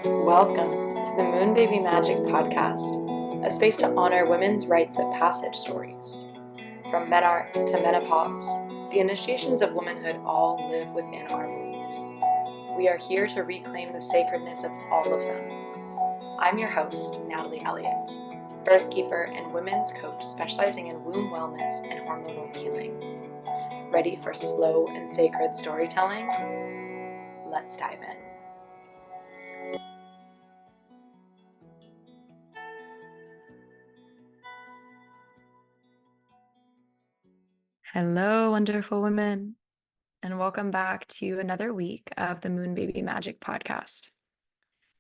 Welcome to the Moon Baby Magic Podcast, a space to honor women's rites of passage stories. From menarche to menopause, the initiations of womanhood all live within our wombs. We are here to reclaim the sacredness of all of them. I'm your host, Natalie Elliott, birth keeper and women's coach specializing in womb wellness and hormonal healing. Ready for slow and sacred storytelling? Let's dive in. Hello, wonderful women, and welcome back to another week of the Moon Baby Magic Podcast.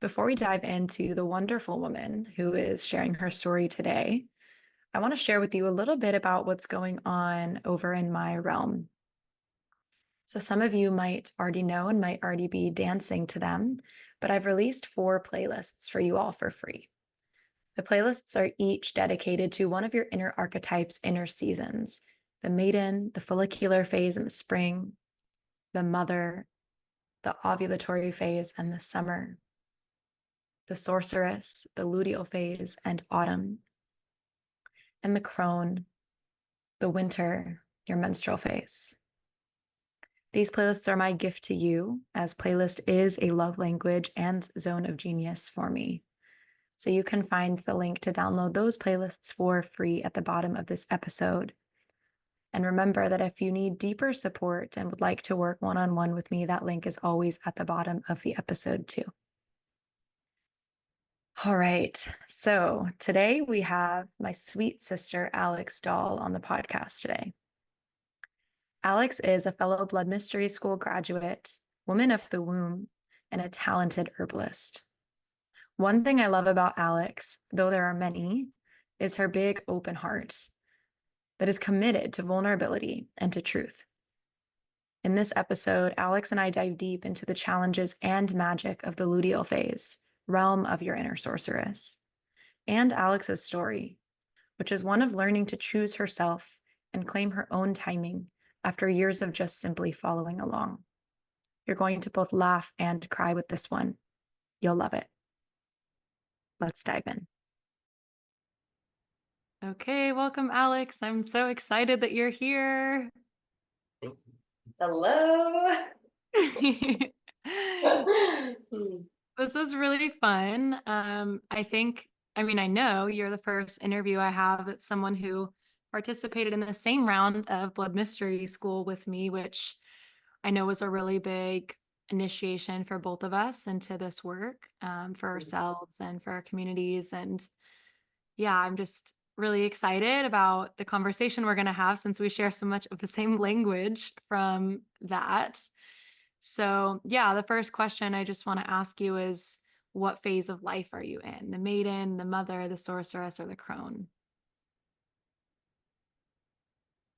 Before we dive into the wonderful woman who is sharing her story today, I want to share with you a little bit about what's going on over in my realm. So some of you might already know and might already be dancing to them, but I've released 4 playlists for you all for free. The playlists are each dedicated to one of your inner archetypes' inner seasons: the maiden, the follicular phase in the spring, the mother, the ovulatory phase, and the summer, the sorceress, the luteal phase, and autumn, and the crone, the winter, your menstrual phase. These playlists are my gift to you, as playlist is a love language and zone of genius for me. So you can find the link to download those playlists for free at the bottom of this episode. And remember that if you need deeper support and would like to work one-on-one with me, that link is always at the bottom of the episode too. All right, so today we have my sweet sister, Alex Dall, on the podcast today. Alex is a fellow Blood Mystery School graduate, woman of the womb, and a talented herbalist. One thing I love about Alex, though there are many, is her big open heart that is committed to vulnerability and to truth. In this episode, Alex and I dive deep into the challenges and magic of the luteal phase, realm of your inner sorceress, and Alex's story, which is one of learning to choose herself and claim her own timing after years of just simply following along. You're going to both laugh and cry with this one. You'll love it. Let's dive in. Okay, welcome, Alex. I'm so excited that you're here. Hello. This is really fun. I know you're the first interview I have that's someone who participated in the same round of Blood Mystery School with me, which I know was a really big initiation for both of us into this work, for ourselves and for our communities. And yeah, I'm just really excited about the conversation we're going to have since we share so much of the same language from that. So yeah, the first question I just want to ask you is, what phase of life are you in? The maiden, the mother, the sorceress, or the crone?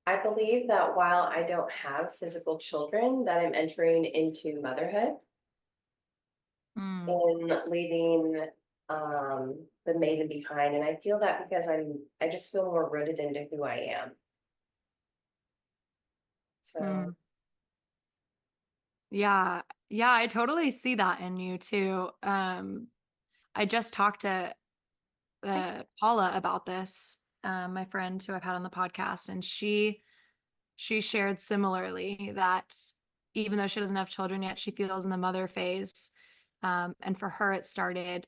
I believe that while I don't have physical children, that I'm entering into motherhood Mm. and leaving the maiden behind. And I feel that because I just feel more rooted into who I am. So Yeah, yeah, I totally see that in you too. I just talked to Paula about this, my friend who I've had on the podcast, and she shared similarly that even though she doesn't have children yet, she feels in the mother phase. And for her, it started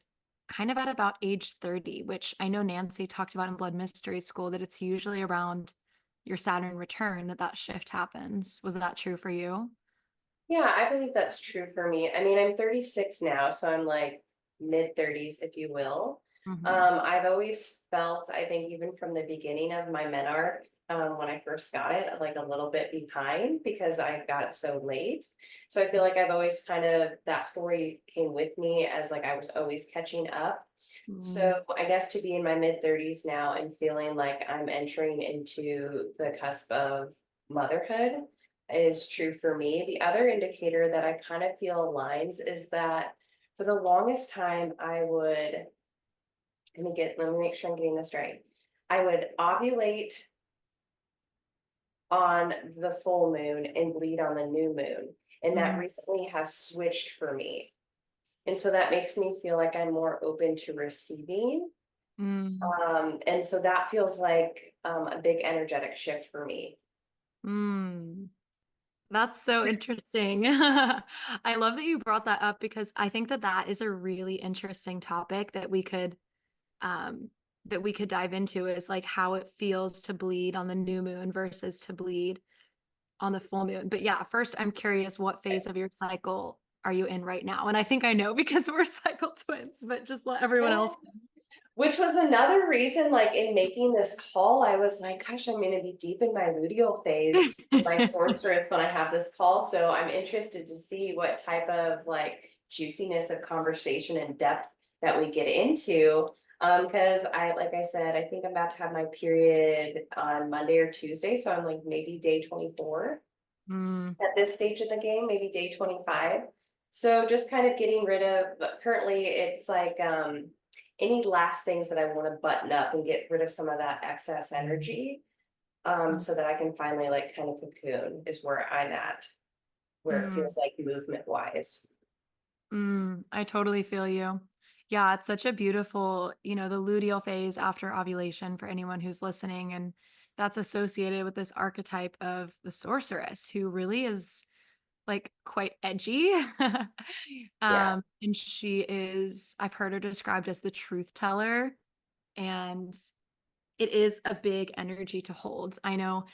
kind of at about age 30, which I know Nancy talked about in Blood Mystery School, that it's usually around your Saturn return that shift happens. Was that true for you? yeah, I believe that's true for me. I mean, I'm 36 now, so I'm like mid 30s, if you will. Mm-hmm. I've always felt, I think, even from the beginning of my menarche, when I first got it, like a little bit behind because I got it so late. So I feel like I've always kind of, that story came with me as like I was always catching up. Mm-hmm. So I guess to be in my mid 30s now and feeling like I'm entering into the cusp of motherhood is true for me. The other indicator that I kind of feel aligns is that for the longest time, I would, let me make sure I'm getting this right. I would ovulate on the full moon and bleed on the new moon. And that recently has switched for me. And so that makes me feel like I'm more open to receiving. Mm, And so that feels like a big energetic shift for me. mm. That's so interesting. I love that you brought that up because I think that that is a really interesting topic um that we could dive into is like how it feels to bleed on the new moon versus to bleed on the full moon. But yeah, first I'm curious what phase of your cycle are you in right now? And I think I know because we're cycle twins, but just let everyone Yeah. else Which was another reason, like in making this call, I was like, gosh, I'm going to be deep in my luteal phase in my know. sorceress when I have this call. So I'm interested to see what type of like juiciness of conversation and depth that we get into. Because like I said, I think I'm about to have my period on Monday or Tuesday. So I'm like maybe day 24 Mm, at this stage of the game, maybe day 25. So just kind of getting rid of, but currently it's like any last things that I want to button up and get rid of some of that excess energy, so that I can finally like kind of cocoon is where I'm at, where it mm. feels like movement wise. I totally feel you. Yeah, it's such a beautiful, the luteal phase after ovulation for anyone who's listening. And that's associated with this archetype of the sorceress who really is like quite edgy. Yeah. And she is, I've heard her described as the truth teller. And it is a big energy to hold. I know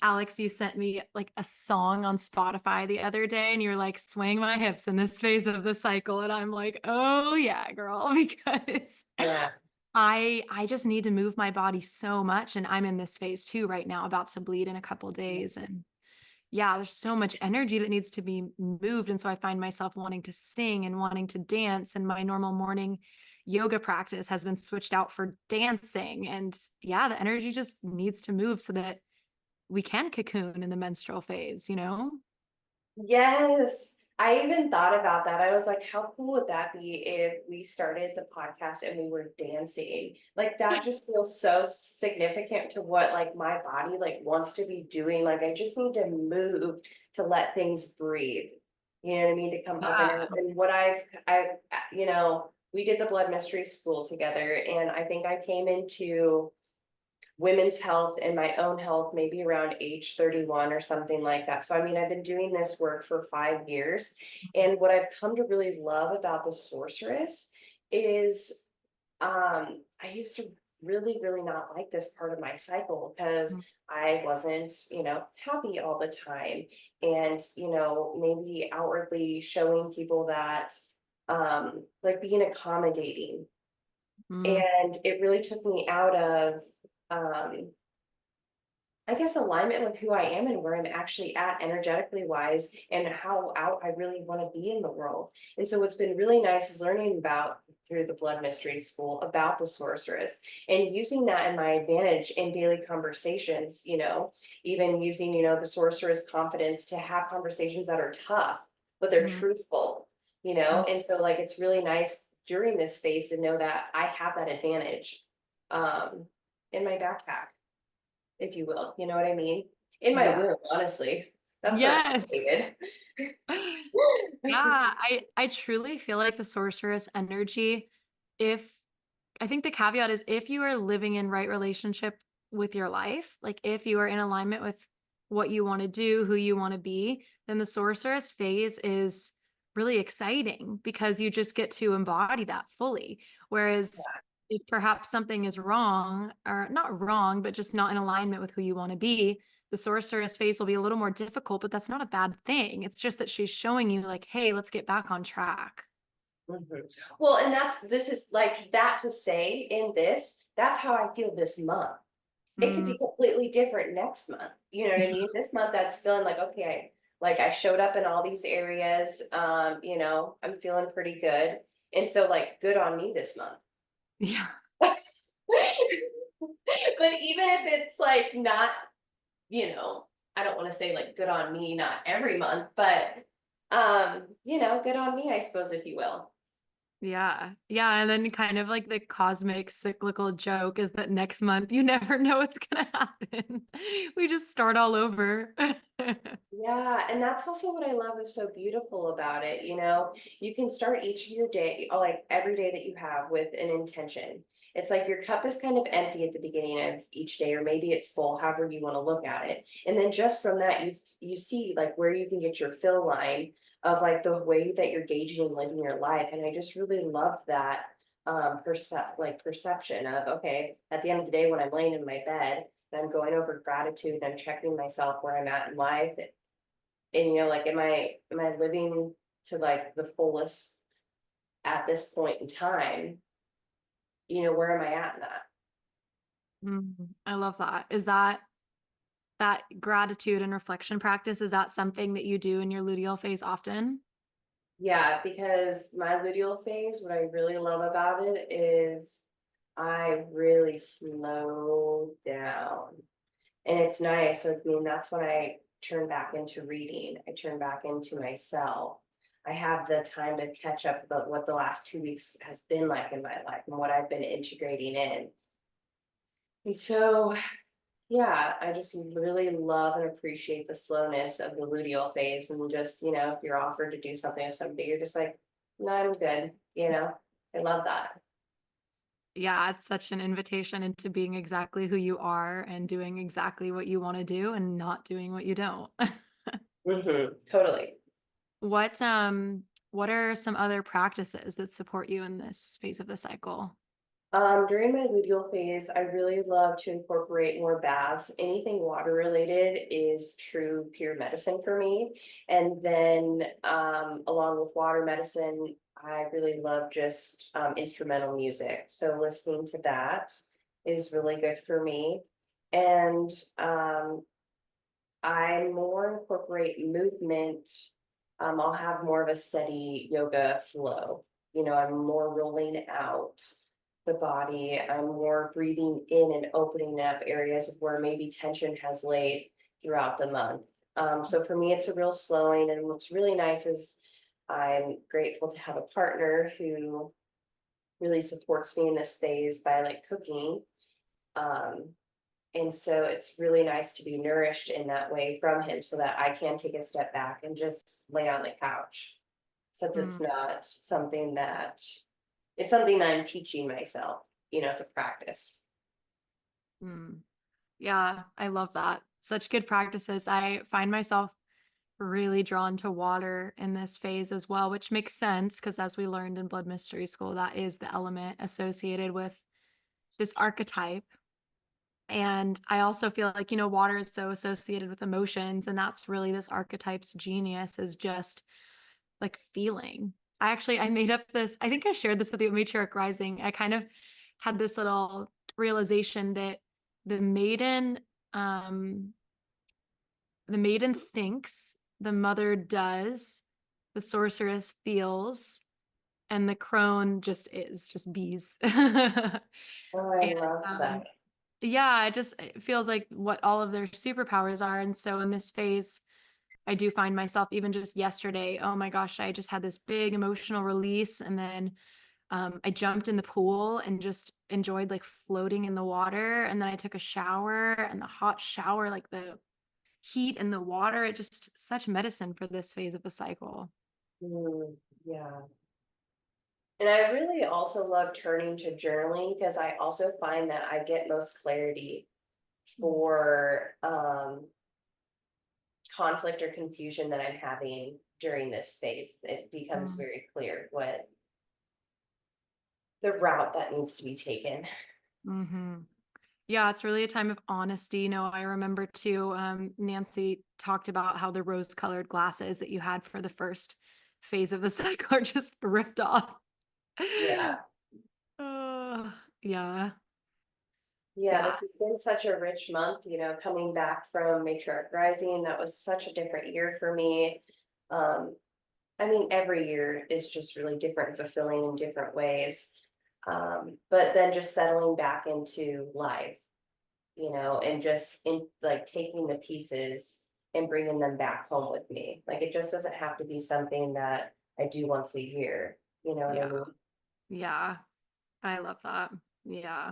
Alex, you sent me like a song on Spotify the other day, and you're like, swaying my hips in this phase of the cycle. And I'm like, oh yeah, girl, because Yeah. I just need to move my body so much. And I'm in this phase too right now, about to bleed in a couple days. And yeah, there's so much energy that needs to be moved. And so I find myself wanting to sing and wanting to dance. And my normal morning yoga practice has been switched out for dancing. And yeah, the energy just needs to move so that we can cocoon in the menstrual phase? Yes. I even thought about that. I was like, how cool would that be if we started the podcast and we were dancing? Like that just feels so significant to what like my body like wants to be doing. Like I just need to move to let things breathe. You know what I mean? To come up Yeah. and what we did the blood mystery school together and I think I came into women's health and my own health maybe around age 31 or something like that. So I mean, I've been doing this work for 5 years. And what I've come to really love about the sorceress is I used to really not like this part of my cycle because I wasn't, happy all the time. And, maybe outwardly showing people that like being accommodating. Mm, And it really took me out of um I guess alignment with who I am and where I'm actually at energetically wise and how out I really want to be in the world. And so what's been really nice is learning about through the blood mystery school about the sorceress and using that in my advantage in daily conversations, even using, the sorceress confidence to have conversations that are tough, but they're mm, truthful. And so like it's really nice during this space to know that I have that advantage um in my backpack, if you will. You know what I mean? In my yeah. womb, honestly. That's where it's Yes. located. Yeah, I truly feel like the sorceress energy, if I think the caveat is if you are living in right relationship with your life, like if you are in alignment with what you want to do, who you want to be, then the sorceress phase is really exciting because you just get to embody that fully. Whereas if perhaps something is wrong, or not wrong, but just not in alignment with who you want to be, the sorceress phase will be a little more difficult, but that's not a bad thing. It's just that she's showing you, like, hey, let's get back on track. Mhm. Well, and this is like that to say in this, that's how I feel this month. It could Mm, be completely different next month. You know what I yeah. mean? This month that's feeling like, okay, I showed up in all these areas. I'm feeling pretty good. And so like good on me this month. Yeah. But even if it's like not, you know, I don't want to say like good on me, not every month, but good on me, I suppose, if you will. Yeah. Yeah. And then kind of like the cosmic cyclical joke is that next month you never know what's going to happen. We just start all over. Yeah, and that's also what I love is so beautiful about it. You can start each of your day, or like every day that you have, with an intention. It's like your cup is kind of empty at the beginning of each day, or maybe it's full, however you want to look at it. And then just from that, you see like where you can get your fill line of like the way that you're gauging and living your life. And I just really love that perception of, okay, at the end of the day when I'm laying in my bed and I'm going over gratitude, I'm checking myself where I'm at in life, and like am I living to like the fullest at this point in time? Where am I at in that? I love that. Is that gratitude and reflection practice, is that something that you do in your luteal phase often? Yeah, because my luteal phase, what I really love about it is I really slow down, and it's nice. I mean, that's when I turn back into reading. I turn back into myself. I have the time to catch up with what the last 2 weeks has been like in my life and what I've been integrating in. And so, yeah, I just really love and appreciate the slowness of the luteal phase. And just, if you're offered to do something with somebody, you're just like, no, I'm good. I love that. Yeah, it's such an invitation into being exactly who you are and doing exactly what you want to do and not doing what you don't. Totally. What are some other practices that support you in this phase of the cycle? During my luteal phase, I really love to incorporate more baths. Anything water related is true pure medicine for me. And then, along with water medicine, I really love just instrumental music. So listening to that is really good for me. And I more incorporate movement. I'll have more of a steady yoga flow. I'm more rolling out the body. I'm more breathing in and opening up areas of where maybe tension has laid throughout the month. So for me, it's a real slowing. And what's really nice is I'm grateful to have a partner who really supports me in this phase by like cooking. Um, and so it's really nice to be nourished in that way from him so that I can take a step back and just lay on the couch. Since Mm, it's something that I'm teaching myself, it's a practice. mm. Yeah, I love that. Such good practices. I find myself really drawn to water in this phase as well, which makes sense because as we learned in Blood Mystery School, that is the element associated with this archetype. And I also feel like, water is so associated with emotions, and that's really this archetype's genius is just like feeling. I made up this, I think I shared this with you at Matriarch Rising. I kind of had this little realization that the maiden, um, the maiden thinks, the mother does, the sorceress feels, and the crone just is, just bees. Oh, I And love that. yeah, it feels like what all of their superpowers are. And so in this phase, I do find myself even just yesterday, oh my gosh, I just had this big emotional release. And then I jumped in the pool and just enjoyed like floating in the water. And then I took a shower, and the hot shower, like the heat and the water, it just such medicine for this phase of the cycle. Yeah. And I really also love turning to journaling because I also find that I get most clarity for conflict or confusion that I'm having during this phase. It becomes Mm-hmm. very clear what the route that needs to be taken. Mm-hmm. Yeah, it's really a time of honesty. I remember too, Nancy talked about how the rose-colored glasses that you had for the first phase of the cycle are just ripped off. Yeah. Uh, yeah, Yeah, yeah. this has been such a rich month, coming back from Matriarch Rising. That was such a different year for me. Um, I mean, every year is just really different and fulfilling in different ways. But then just settling back into life, and just in like taking the pieces and bringing them back home with me. Like it just doesn't have to be something that I do once a year. You know what I Yeah. mean? Yeah, I love that. Yeah.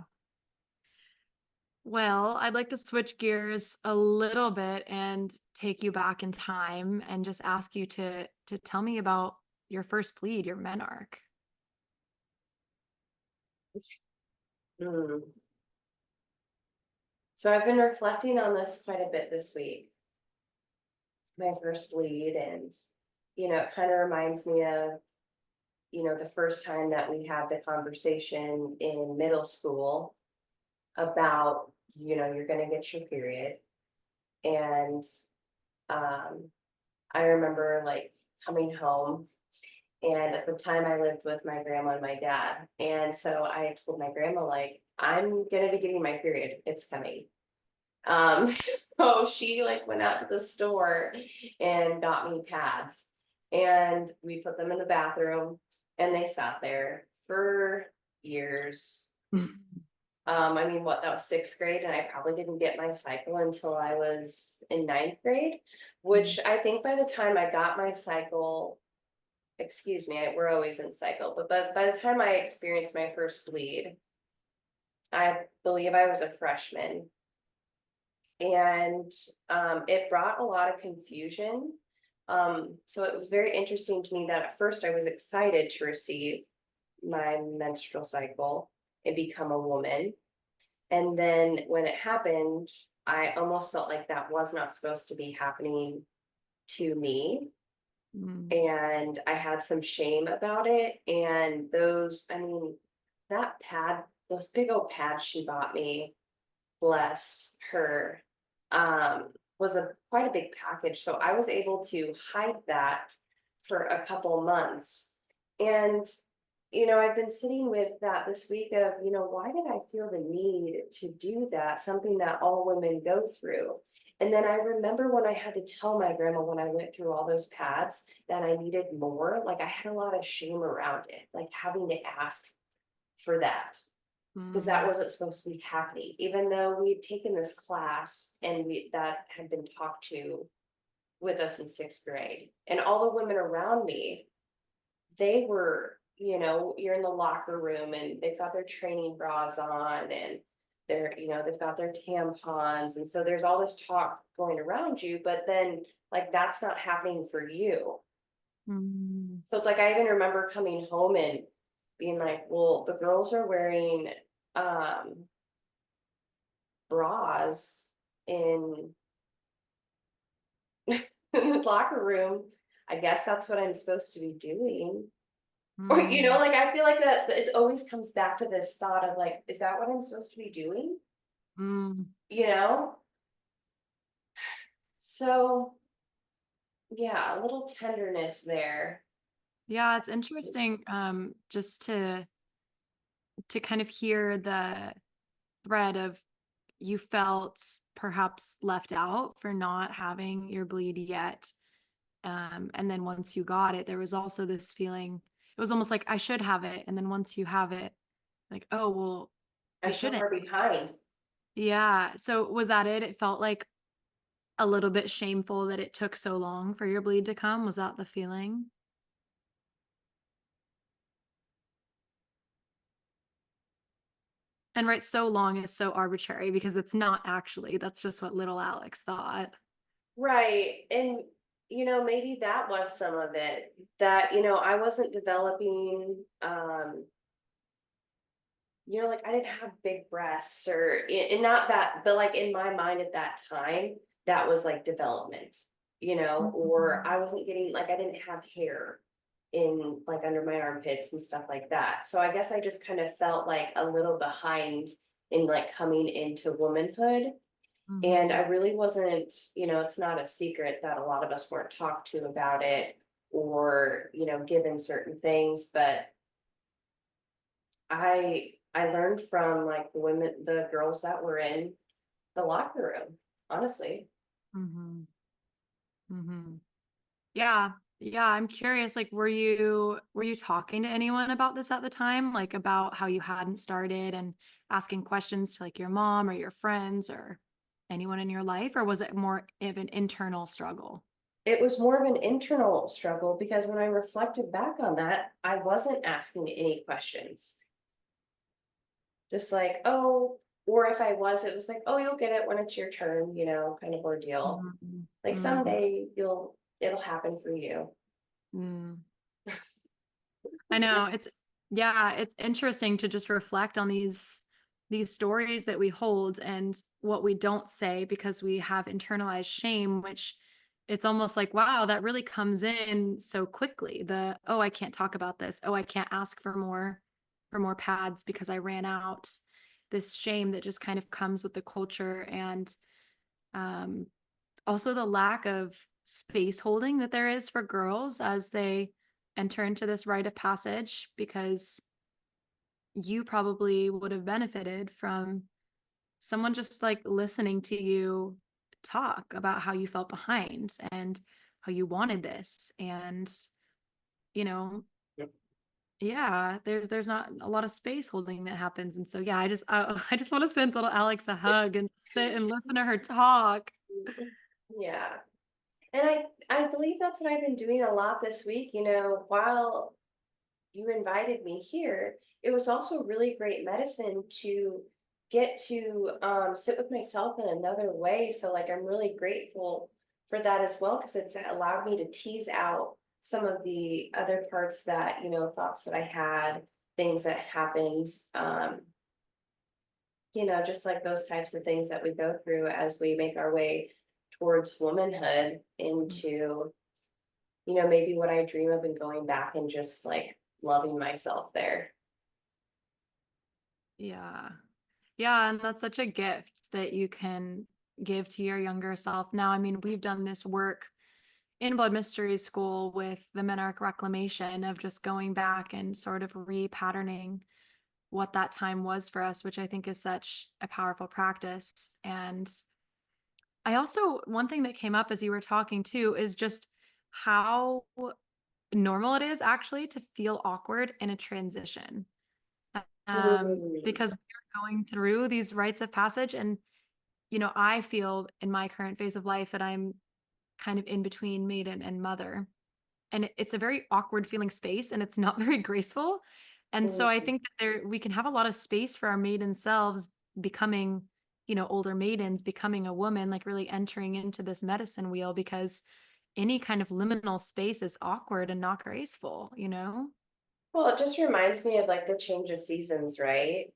Well, I'd like to switch gears a little bit and take you back in time and just ask you to tell me about your first bleed, your menarche. Mm. So I've been reflecting on this quite a bit this week, my first bleed, and it kind of reminds me of, the first time that we had the conversation in middle school about, you're gonna get your period. And I remember like coming home, and at the time I lived with my grandma and my dad. And so I told my grandma, like, I'm gonna be getting my period. It's coming. So she like went out to the store and got me pads, and we put them in the bathroom, and they sat there for years. I mean, what, that was sixth grade, and I probably didn't get my cycle until I was in ninth grade, which I think by the time I got my cycle, excuse me, we're always in cycle, but by the time I experienced my first bleed, I believe I was a freshman. And it brought a lot of confusion. So it was very interesting to me that at first I was excited to receive my menstrual cycle and become a woman. And then when it happened, I almost felt like that was not supposed to be happening to me. Mm. And I had some shame about it. And those, I mean, that pad, those big old pads she bought me, bless her, was a quite a big package. So I was able to hide that for a couple months. And I've been sitting with that this week of, why did I feel the need to do that? Something that all women go through. And then I remember when I had to tell my grandma when I went through all those pads that I needed more, like I had a lot of shame around it, like having to ask for that, because that Mm. wasn't supposed to be happening, even though we'd taken this class and that had been talked to with us in sixth grade. And all the women around me, they were, you're in the locker room and they've got their training bras on, and they've got their tampons. And so there's all this talk going around you, but then like that's not happening for you. Mm. So it's like I even remember coming home and being like, well, the girls are wearing bras in the locker room. I guess that's what I'm supposed to be doing. Or, Mm. like I feel like that it always comes back to this thought of like, is that what I'm supposed to be doing? Mm. You know? So yeah, a little tenderness there. Yeah, it's interesting just to kind of hear the thread of you felt perhaps left out for not having your bleed yet. And then once you got it, there was also this feeling, it was almost like I should have it. And then once you have it, like, oh, well, I I'm so shouldn't. far behind. Yeah. So was that it? It felt like a little bit shameful that it took so long for your bleed to come. Was that the feeling? And right, so long is so arbitrary because it's not actually, that's just what little Alex thought. Right. And maybe that was some of it. That, I wasn't developing like I didn't have big breasts, or and not that, but like in my mind at that time, that was like development, or Mhm. I wasn't getting, like I didn't have hair in like under my armpits and stuff like that. So I guess I just kind of felt like a little behind in like coming into womanhood. And I Mhm. really wasn't, it's not a secret that a lot of us weren't talked to about it, or, given certain things, but I learned from like the girls that were in the locker room, honestly. Mhm. Mhm. Yeah. Yeah, I'm curious, like, were you talking to anyone about this at the time? Like about how you hadn't started and asking questions to like your mom or your friends or anyone in your life, or was it more of an internal struggle? it was more of an internal struggle because when I reflected back on that, I wasn't asking any questions. Just like, oh, or if I was, it was like, oh, you'll get it when it's your turn, you know, kind of ordeal. Mm, Like mm, someday it'll happen for you. mm. I know yeah, it's interesting to just reflect on these stories that we hold and what we don't say because we have internalized shame, which it's almost like, wow, that really comes in so quickly. Oh, I can't talk about this. Oh, I can't ask for more pads because I ran out. This shame that just kind of comes with the culture and um also the lack of space holding that there is for girls as they enter into this rite of passage, because you probably would have benefited from someone just like listening to you talk about how you felt behind and how you wanted this. And you know, Yep. yeah, there's not a lot of space holding that happens. And so yeah, I just want to send little Alex a hug and sit and listen to her talk. Yeah. And I believe that's what I've been doing a lot this week, you know, while you invited me here, it was also really great medicine to get to sit with myself in another way. So like I'm really grateful for that as well, because it's allowed me to tease out some of the other parts that, you know, thoughts that I had, things that happened, you know, just like those types of things that we go through as we make our way towards womanhood into, you know, maybe what I dream of and going back and just like loving myself there. Yeah. Yeah, and that's such a gift that you can give to your younger self. Now, I mean, we've done this work in Blood Mystery School with the Menarche Reclamation of just going back and sort of repatterning what that time was for us, which I think is such a powerful practice. And I also, one thing that came up as you were talking too is just how normal it is actually to feel awkward in a transition. Mm. Because we're going through these rites of passage. And, you know, I feel in my current phase of life that I'm kind of in between maiden and mother. And it's a very awkward feeling space and it's not very graceful. And so I Mm. think that we can have a lot of space for our maiden selves becoming, you know, older maidens, becoming a woman, like really entering into this medicine wheel, because any kind of liminal space is awkward and not graceful, you know? Well, it just reminds me of like the change of seasons, right?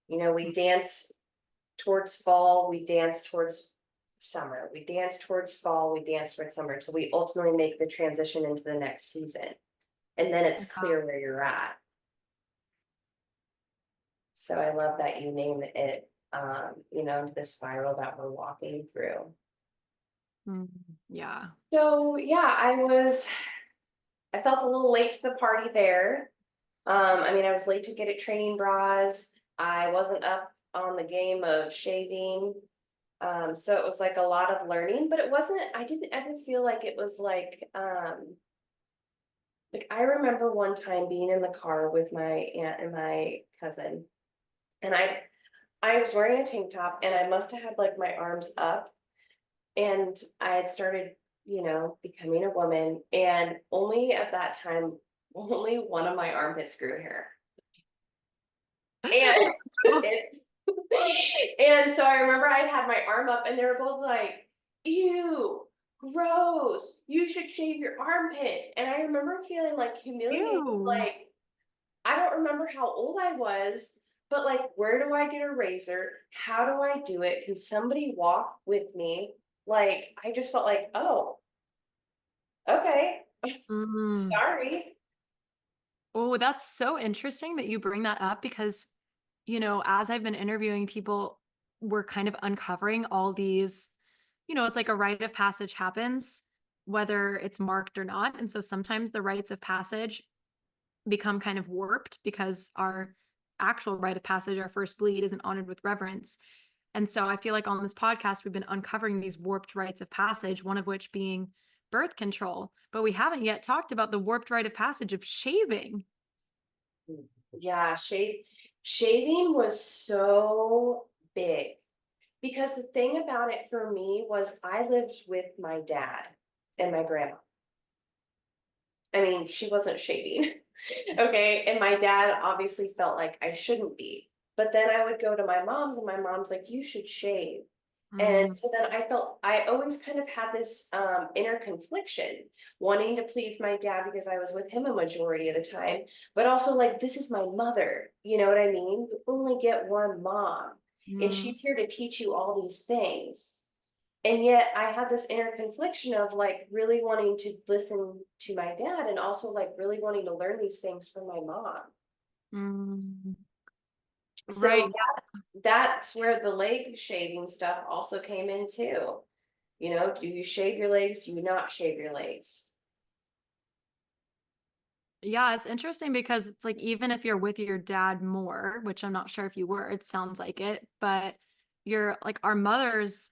You know, we dance towards fall, we dance towards summer, we dance towards fall, we dance towards summer till we ultimately make the transition into the next season. And then it's clear where you're at. So I love that you name it, you know, the spiral that we're walking through. Mm, yeah. So yeah, I felt a little late to the party there. I mean, I was late to get at training bras. I wasn't up on the game of shaving. So it was like a lot of learning, but it wasn't, I didn't ever feel like it was like I remember one time being in the car with my aunt and my cousin, and I was wearing a tank top and I must have had like my arms up and I had started, you know, becoming a woman, and only at that time, only one of my armpits grew hair. And it, and so I remember I had my arm up and they were both like, ew, gross, you should shave your armpit. And I remember feeling like humiliated, Ew. like, I don't remember how old I was, but like, where do I get a razor? How do I do it? Can somebody walk with me? Like, I just felt like, oh, okay, Mm. sorry. Oh, that's so interesting that you bring that up because, you know, as I've been interviewing people, we're kind of uncovering all these, you know, it's like a rite of passage happens, whether it's marked or not. And so sometimes the rites of passage become kind of warped because our actual rite of passage, our first bleed, isn't honored with reverence. And so I feel like on this podcast, we've been uncovering these warped rites of passage, one of which being birth control. But we haven't yet talked about the warped rite of passage of shaving. Yeah, shaving was so big because the thing about it for me was I lived with my dad. and my grandma. I mean, she wasn't shaving. Okay. And my dad obviously felt like I shouldn't be. But then I would go to my mom's and my mom's like, you should shave. And Mm, so then I always kind of had this inner confliction, wanting to please my dad because I was with him a majority of the time, but also like, this is my mother, you know what I mean? You only get one mom, and mm, she's here to teach you all these things. And yet I had this inner confliction of like really wanting to listen to my dad and also like really wanting to learn these things from my mom. mm. So Right. that's where the leg shaving stuff also came in too. You know, do you shave your legs? Do you not shave your legs? Yeah, it's interesting because it's like even if you're with your dad more, which I'm not sure if you were, it sounds like it, but you're like our mothers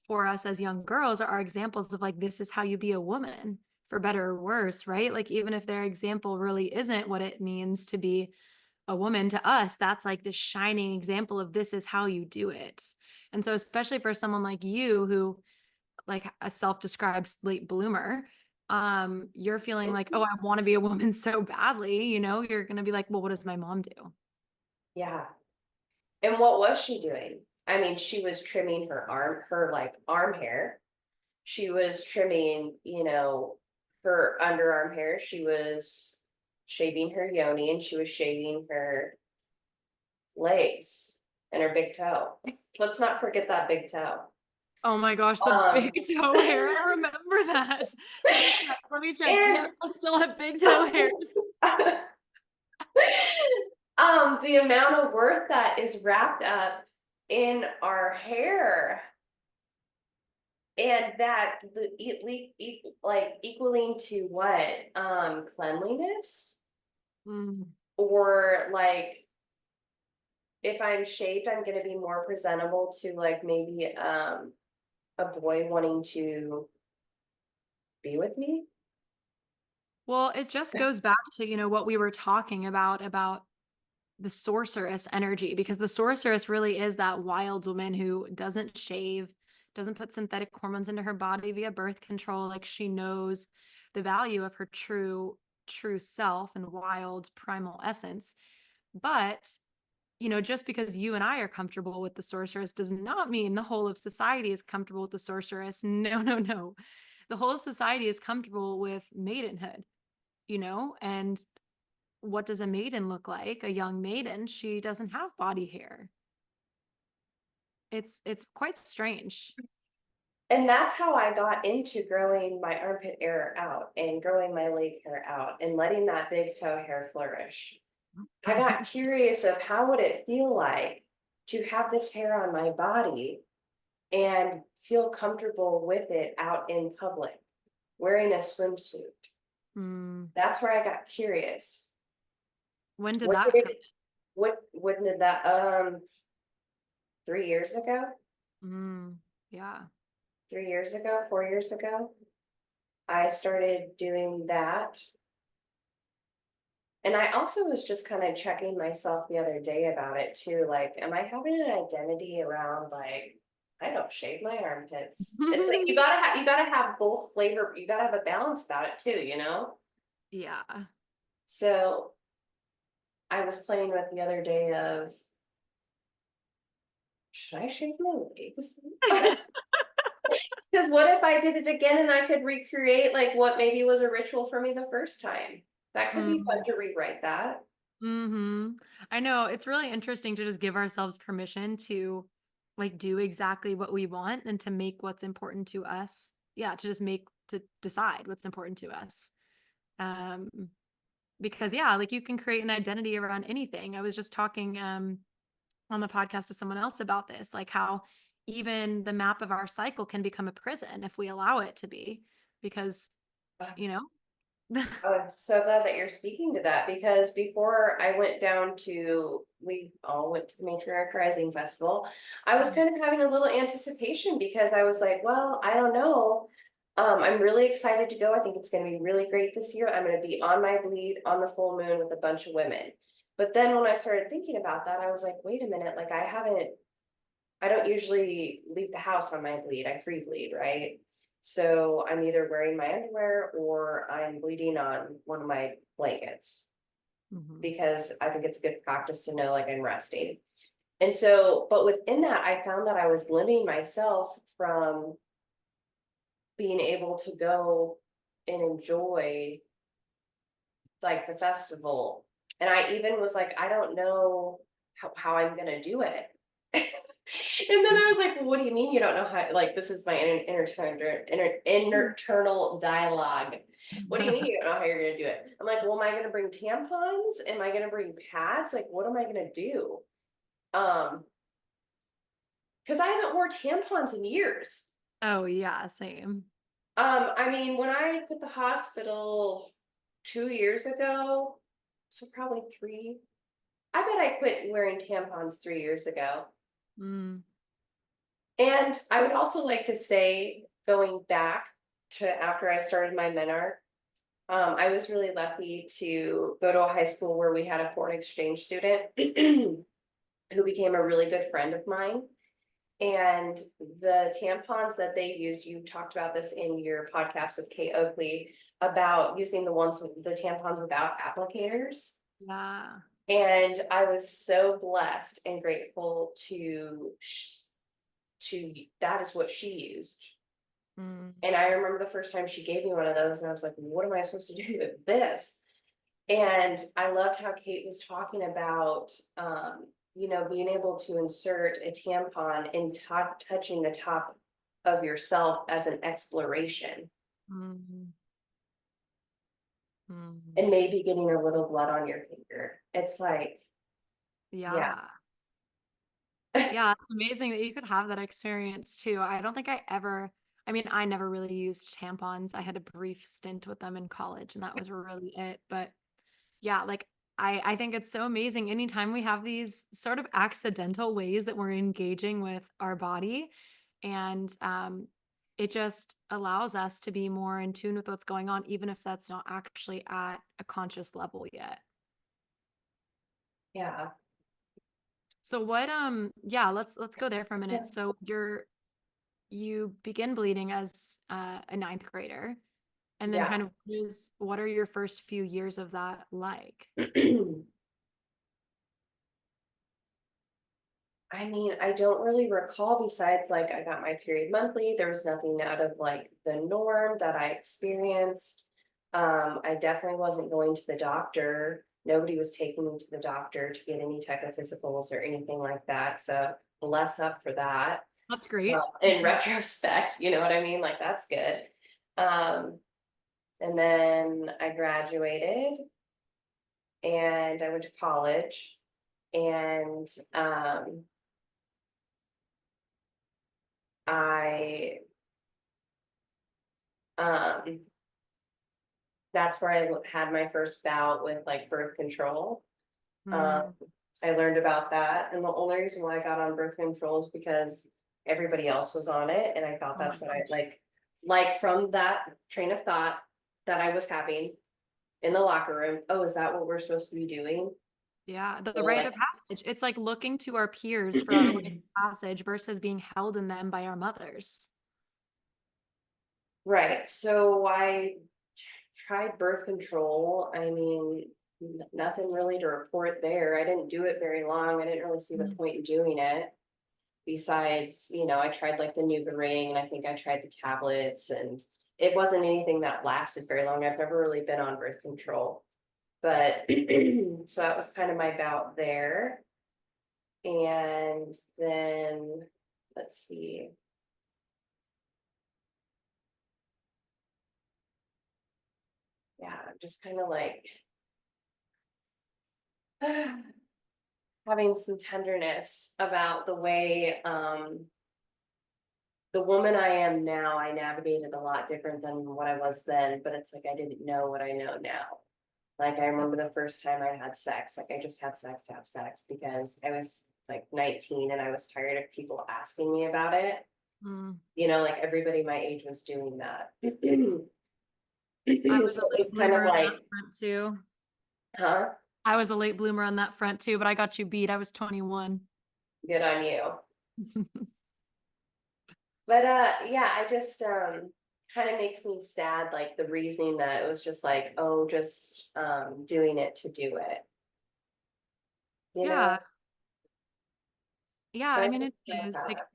for us as young girls are examples of like this is how you be a woman for better or worse, right? Like even if their example really isn't what it means to be a woman to us, that's like this shining example of this is how you do it. And so especially for someone like you who like a self-described late bloomer, you're feeling like, oh, I want to be a woman so badly, you're going to be like, well, what does my mom do? Yeah. And what was she doing? I mean, she was trimming her like arm hair. She was trimming, her underarm hair. She was shaving her yoni, and she was shaving her legs and her big toe. Let's not forget that big toe. Oh my gosh, the big Um, toe hair. I remember that. Let me check. Let me check. and Yeah, I still have big toe hairs. the amount of work that is wrapped up in our hair, and that like equaling to what, cleanliness, Mm. or like if I'm shaved, I'm going to be more presentable to like maybe a boy wanting to be with me. Well, it just goes back to, what we were talking about the sorceress energy, because the sorceress really is that wild woman who doesn't shave, doesn't put synthetic hormones into her body via birth control. Like she knows the value of her true self and wild primal essence. But, just because you and I are comfortable with the sorceress does not mean the whole of society is comfortable with the sorceress. No, no, no. The whole of society is comfortable with maidenhood, and what does a maiden look like? A young maiden, she doesn't have body hair. It's quite strange. And that's how I got into growing my armpit hair out and growing my leg hair out and letting that big toe hair flourish. I got curious of how would it feel like to have this hair on my body and feel comfortable with it out in public, wearing a swimsuit. Hmm. That's where I got curious. When did What did that come it, what, when did that, 3 years ago, in? Yeah. 3 years ago, 4 years ago, I started doing that. And I also was just kind of checking myself the other day about it too. Like, am I having an identity around like, I don't shave my armpits? It's like you gotta have both flavor, you gotta have a balance about it too, you know? Yeah. So I was playing with the other day of, should I shave my legs? Because what if I did it again and I could recreate like what maybe was a ritual for me the first time? That could be fun Mm. to rewrite that. Hmm. I know it's really interesting to just give ourselves permission to like do exactly what we want and to make what's important to us. Yeah, to decide what's important to us. Um, because yeah, like you can create an identity around anything. I was just talking on the podcast to someone else about this, like how even the map of our cycle can become a prison if we allow it to be, because, you know, I'm so glad that you're speaking to that, because before I went down to, we all went to the Matriarch Rising Festival, I was kind of having a little anticipation because I was like, well, I don't know. I'm really excited to go. I think it's going to be really great this year. I'm going to be on my bleed on the full moon with a bunch of women. But then when I started thinking about that, I was like, wait a minute, like I don't usually leave the house on my bleed. I free bleed, right? So I'm either wearing my underwear or I'm bleeding on one of my blankets because I think it's a good practice to know like I'm resting. And so, but within that, I found that I was limiting myself from being able to go and enjoy like the festival. And I even was like, I don't know how I'm gonna do it. And then I was like, well, what do you mean you don't know how? Like, this is my internal dialogue. What do you mean you don't know how you're gonna do it? I'm like, well, am I gonna bring tampons? Am I gonna bring pads? Like, what am I gonna do? Because I haven't wore tampons in years. Oh yeah, same. I mean, when I quit the hospital 2 years ago, so probably three. I bet I quit wearing tampons 3 years ago. Mm. And I would also like to say, going back to after I started my mentor, I was really lucky to go to a high school where we had a foreign exchange student who became a really good friend of mine. And the tampons that they used, you talked about this in your podcast with Kate Oakley about using the tampons without applicators. Yeah. And I was so blessed and grateful to that is what she used. Mm. And I remember the first time she gave me one of those, and I was like, what am I supposed to do with this? And I loved how Kate was talking about, being able to insert a tampon and touching the top of yourself as an exploration Mm. Mm. and maybe getting a little blood on your finger. It's like, yeah. Yeah. Yeah, it's amazing that you could have that experience too. I don't think I mean, I never really used tampons. I had a brief stint with them in college and that was really it. But yeah, like I think it's so amazing anytime we have these sort of accidental ways that we're engaging with our body and it just allows us to be more in tune with what's going on, even if that's not actually at a conscious level yet. Yeah. So what yeah, let's go there for a minute. Yeah. So you begin bleeding as a ninth grader, and then Yeah. kind of what are your first few years of that like? I mean, I don't really recall besides like I got my period monthly. There was nothing out of like the norm that I experienced. I definitely wasn't going to the doctor. Nobody was taking me to the doctor to get any type of physicals or anything like that. So bless up for that. That's great. In retrospect, you know what I mean? Like that's good. Um, and then I graduated and I went to college and I um that's where I had my first bout with like birth control. Um, Mm. I learned about that, and the only reason why I got on birth control is because everybody else was on it, and I thought Oh my that's what I gosh. like from that train of thought that I was having in the locker room. Oh, is that what we're supposed to be doing? Yeah, the Or rite like, of passage. It's like looking to our peers for our rite of passage versus being held in them by our mothers. right? So I tried birth control. I mean, nothing really to report there. I didn't do it very long. I didn't really see the Mm. point in doing it. Besides, I tried like the Nuga ring and I think I tried the tablets and it wasn't anything that lasted very long. I've never really been on birth control. But so that was kind of my bout there. And then let's see. Yeah, just kind of like having some tenderness about the way the woman I am now, I navigated a lot different than what I was then, but it's like I didn't know what I know now. Like I remember the first time I had sex, like I just had sex to have sex because I was like 19 and I was tired of people asking me about it. Mm. Like everybody my age was doing that. I was So a it late was kind bloomer of on that like, front too. huh? I was a late bloomer on that front too, but I got you beat. I was 21. Good on you. But yeah, I just kind of makes me sad, like the reasoning that it was just like, oh, just doing it to do it, you Yeah. know? Yeah. So I I mean, think it about is like that.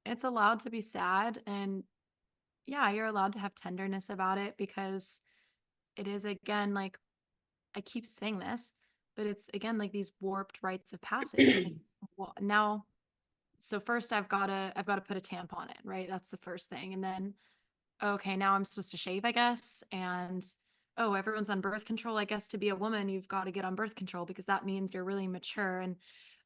it's allowed to be sad. And yeah, you're allowed to have tenderness about it because it is, again, like I keep saying this, but it's again like these warped rites of passage. Like, well, now, so first I've got to put a tampon in, right? That's the first thing. And then, okay, now I'm supposed to shave, I guess. And oh, everyone's on birth control. I guess to be a woman, you've got to get on birth control because that means you're really mature. And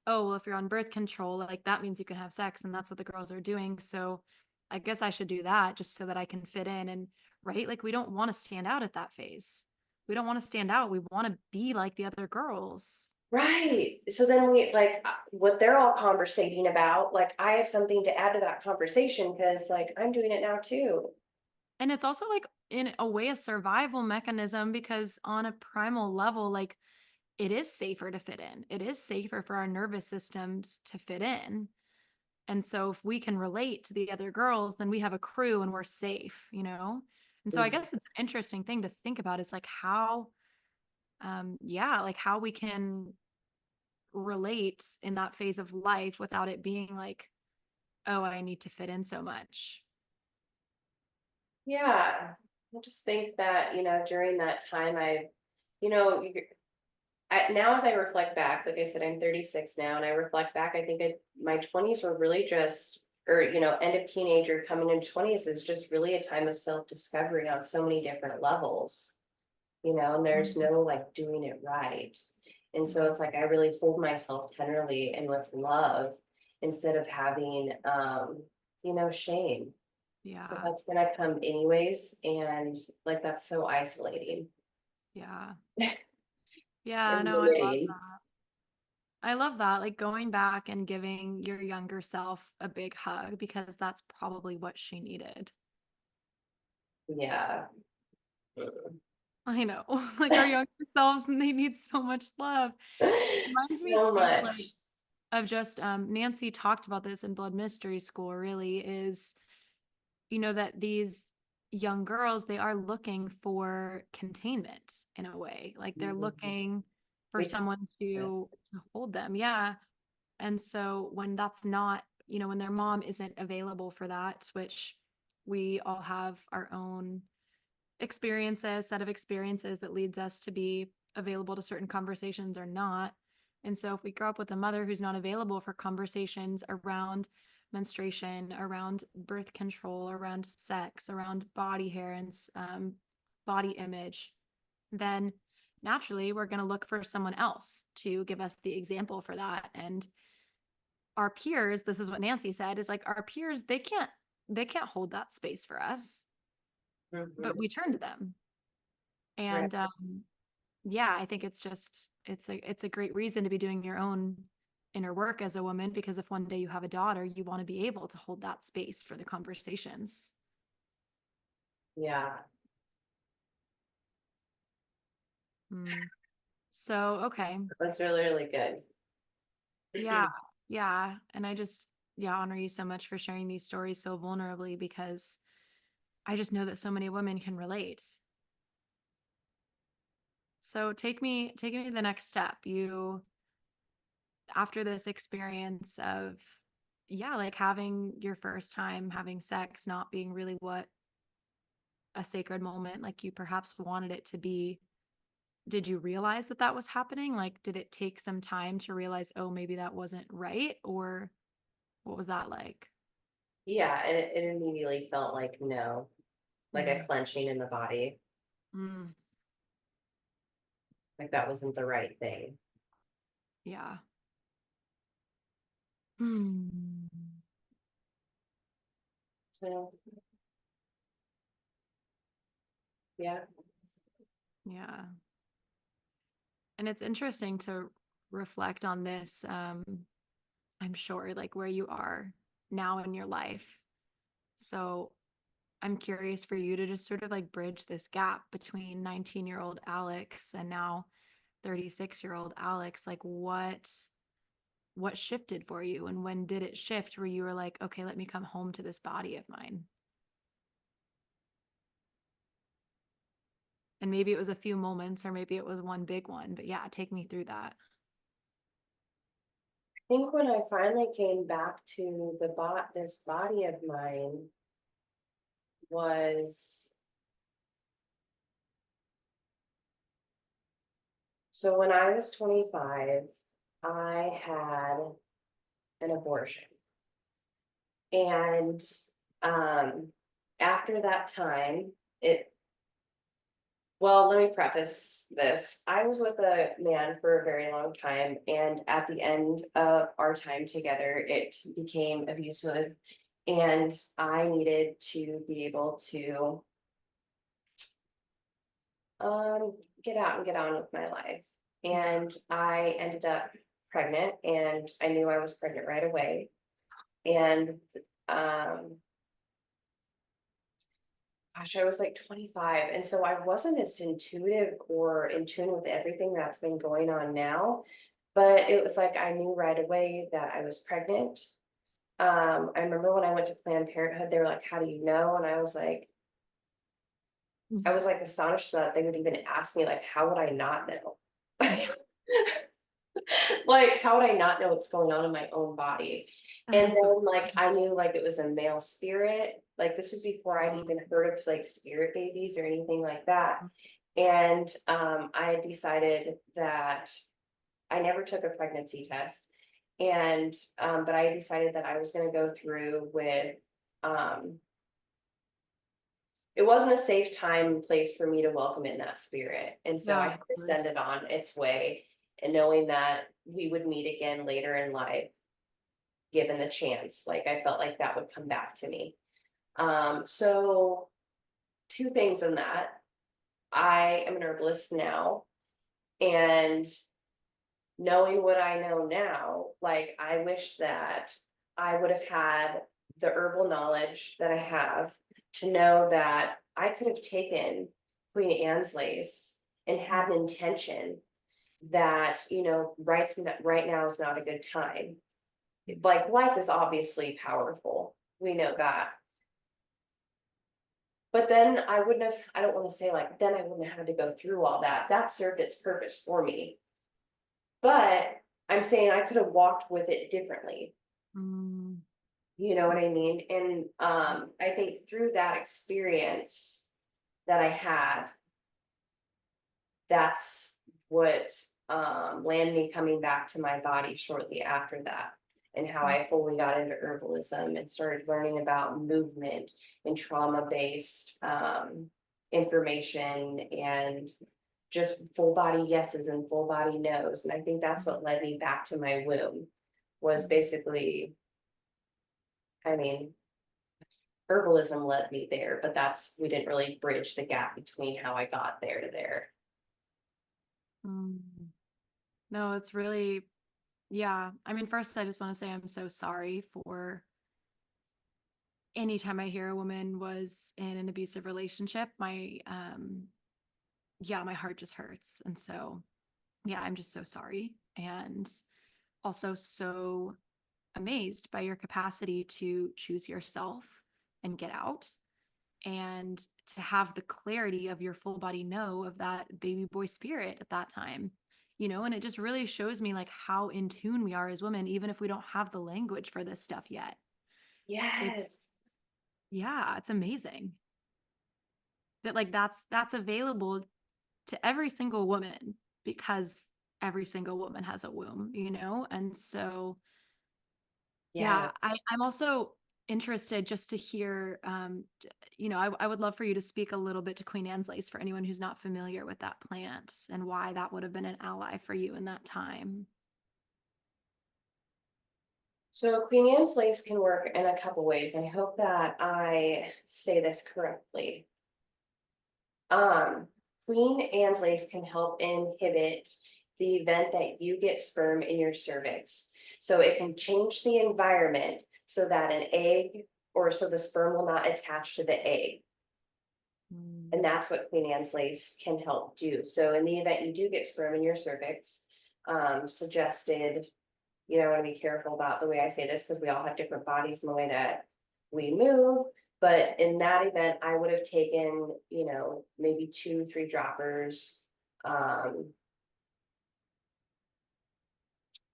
oh, well, if you're on birth control, like that means you can have sex. And that's what the girls are doing. So I guess I should do that just so that I can fit in. And right, like we don't want to stand out at that phase. We don't want to stand out. We want to be like the other girls. Right. So then we like what they're all conversating about, like I have something to add to that conversation because like I'm doing it now too. And it's also like in a way a survival mechanism because on a primal level, like it is safer to fit in. It is safer for our nervous systems to fit in. And so if we can relate to the other girls, then we have a crew and we're safe, you know? And so I Mhm. guess it's an interesting thing to think about is like how, yeah, like how we can relate in that phase of life without it being like, oh, I need to fit in so much. Yeah. I just think that, during that time you know, now as I reflect back, like I said, I'm 36 now, and I reflect back, I think my 20s were really just, or, end of teenager coming into 20s is just really a time of self-discovery on so many different levels, and there's Mhm. no like doing it right. And so Yeah. it's like I really hold myself tenderly and with love instead of having, shame. Because Yeah. that's gonna come anyways, and like that's so isolating Yeah. Yeah. and No, limiting. I love that. Like going back and giving your younger self a big hug because that's probably what she needed. Yeah. I know. Like our younger selves, and they need so much love. Reminds me So too, like much. of just Nancy talked about this in Blood Mystery School, really, is that these young girls, they are looking for containment in a way. Like they're Mhm. looking for We talked someone about this. to hold them. Yeah. And so when that's not, when their mom isn't available for that, which we all have our own experiences, set of experiences that leads us to be available to certain conversations or not. And so if we grow up with a mother who's not available for conversations around menstruation, around birth control, around sex, around body hair and body image, then naturally we're going to look for someone else to give us the example for that. And our peers, this is what Nancy said, is like our peers, they can't hold that space for us, but Mhm. we turn to them. Right. And yeah, I think it's just it's a great reason to be doing your own inner work as a woman because if one day you have a daughter, you want to be able to hold that space for the conversations. Yeah. Mm. So, okay. That's really, really good. Yeah. Yeah, and I just yeah, honor you so much for sharing these stories so vulnerably because I just know that so many women can relate. So, take me to the next step. You after this experience of yeah, like having your first time having sex not being really what a sacred moment like you perhaps wanted it to be, did you realize that that was happening? Like did it take some time to realize, oh, maybe that wasn't right, or what was that like? Yeah, and it immediately felt like no, like a Mm. clenching in the body, Mm. like that wasn't the right thing. Yeah. Hmm. So yeah. Yeah. And it's interesting to reflect on this, I'm sure, like where you are now in your life. So I'm curious for you to just sort of like bridge this gap between 19-year-old Alex and now 36-year-old Alex. Like what shifted for you and when did it shift where you were like, okay, let me come home to this body of mine? And maybe it was a few moments or maybe it was one big one, but yeah, take me through that. I think when I finally came back to this body of mine was, so when I was 25, I had an abortion. And after that time, well, let me preface this. I was with a man for a very long time, and at the end of our time together, it became abusive, and I needed to be able to get out and get on with my life. And I ended up pregnant, and I knew I was pregnant right away. And gosh, I was like 25. And so I wasn't as intuitive or in tune with everything that's been going on now. But it was like I knew right away that I was pregnant. I remember when I went to Planned Parenthood, they were like, "How do you know?" And I was like astonished that they would even ask me, like, how would I not know? Like, how would I not know what's going on in my own body? And That's then, like, I knew, like, it was a male spirit. Like, this was before I'd even heard of, like, spirit babies or anything like that. And, I had decided that I never took a pregnancy test. And, but I decided that I was gonna go through with, um it wasn't a safe time and place for me to welcome in that spirit. And so Yeah, I of had to course. send it on its way, and knowing that we would meet again later in life, given the chance, like I felt like that would come back to me. So two things in that. I am an herbalist now, and knowing what I know now, like I wish that I would have had the herbal knowledge that I have to know that I could have taken Queen Anne's lace and had an intention that, right now is not a good time. Like life is obviously powerful. We know that. But then I don't want to say like, then I wouldn't have had to go through all that. That served its purpose for me. But I'm saying I could have walked with it differently. Mm, You know what I mean? And I think through that experience that I had, that's what landed me coming back to my body shortly after that, and how I fully got into herbalism and started learning about movement and trauma-based information, and just full body yeses and full body nos. And I think that's what led me back to my womb, was basically, I mean, herbalism led me there, but we didn't really bridge the gap between how I got there to there. mm. No, it's really, yeah. I mean, first, I just want to say I'm so sorry for anytime I hear a woman was in an abusive relationship. Yeah, my heart just hurts. And so, yeah, I'm just so sorry. And also so amazed by your capacity to choose yourself and get out, and to have the clarity of your full body no of that baby boy spirit at that time. And it just really shows me like how in tune we are as women, even if we don't have the language for this stuff yet. It's, Yes. yeah, it's amazing that like that's available to every single woman, because every single woman has a womb. And so Yeah. yeah, I'm also interested just to hear, I would love for you to speak a little bit to Queen Anne's lace for anyone who's not familiar with that plant and why that would have been an ally for you in that time. So Queen Anne's lace can work in a couple ways. I hope that I say this correctly. Um, Queen Anne's lace can help inhibit the event that you get sperm in your cervix. So it can change the environment so that an egg, or so the sperm will not attach to the egg. And Mm. that's what Queen Anne's lace can help do. So in the event you do get sperm in your cervix, suggested, I want to be careful about the way I say this because we all have different bodies and the way that we move. But in that event, I would have taken, maybe 2, 3 droppers,